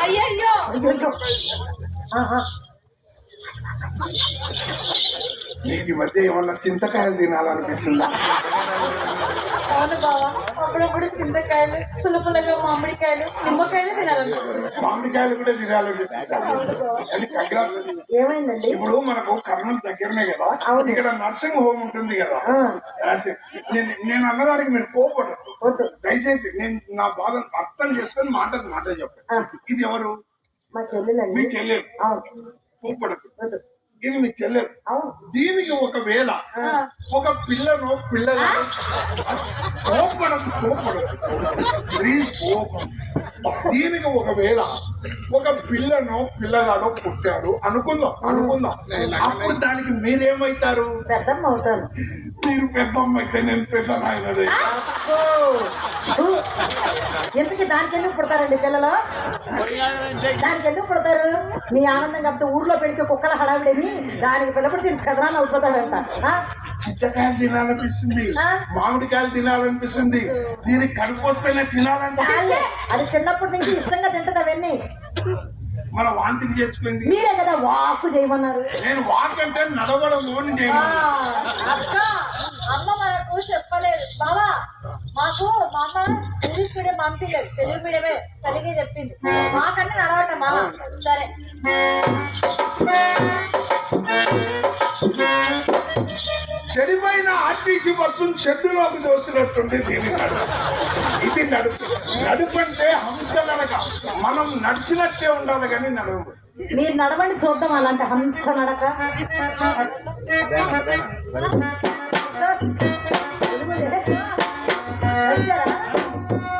అయ్యయ్యో నీకు ఈ మధ్య ఏమన్నా చింతకాయలు తినాలనిపిస్తుందా? అవును బావా, అప్పుడప్పుడు చింతకాయలు, పుల్లపుల్లగా మామిడికాయలు, నిమ్మకాయలు తినాలనిపిస్తుంది. మామిడికాయలు కూడా తినాలనిపిస్తుందా? అది కంగ్రాట్స్. ఏమైందండి? ఇప్పుడు మనకు కర్నూలు దగ్గరనే కదా, ఇక్కడ నర్సింగ్ హోమ్ ఉంటుంది కదా. నేను అన్నదానికి మీరు కోపడద్దు దయచేసి. నేను నా బాధను అర్థం చేసుకొని మాట చెప్పాను. ఇది ఎవరు? మా చెల్లెలండి. మీ చెల్లెలు. కోపడద్దు, ఇది మీ చెల్లెలు. దీనికి ఒకవేళ ఒక పిల్లను పిల్లలను కోపడదు ప్లీజ్ కోపం. దీనికి ఒకవేళ ఒక పిల్లను పిల్లగాడో పుట్టాడు అనుకుందాం. అప్పుడు దానికి మీరేమవుతారు? పెద్దమ్మ అవుతాను. మీరు పెద్దమ్మ అయితే నేను పెద్ద నాయనదే. ఎందుకు దానికి ఎందుకు పుడతారండి పిల్లలు? దానికి ఎందుకు పుడతారు? మీ ఆనందం కాబట్టి ఊర్లో పెడితే కుక్కల హడావిడేవి దానికి పిల్లప్పుడు దీనికి కథనాలు అవుతాడంట. చింతకాయలు తినాలనిపిస్తుంది, మామిడికాయలు తినాలనిపిస్తుంది, దీనికి కడుపు వస్తేనే తినాలనిపిస్తుంది. అది చిన్నప్పటి నుంచి ఇష్టంగా తింటది అవన్నీ. మన వాంతికి చేసుకుంది. మీరే కదా వాక్ చేయమన్నారు. నేను వాక్ అంటే నడవడం చేయమన్నా. అక్క, అమ్మ మనకు చెప్పలేదు బావా. మాకు మా అమ్మ ఇంగ్లీష్ మీడియం పంపించలేదు, తెలుగు మీడియమే తెలుగే చెప్పింది. మాకన్నా నడవటం మా సరే. చెడిపోయిన ఆర్టీసీ బస్సును షెడ్డులోకి దోసినట్టుంది దీని ఇది నడుపు అంటే హంస నడక. మనం నడిచినట్టే ఉండాలి కానీ నడవదు. మీరు నడవండి చూద్దాం అలాంటి హంస నడక. వచ్చారా?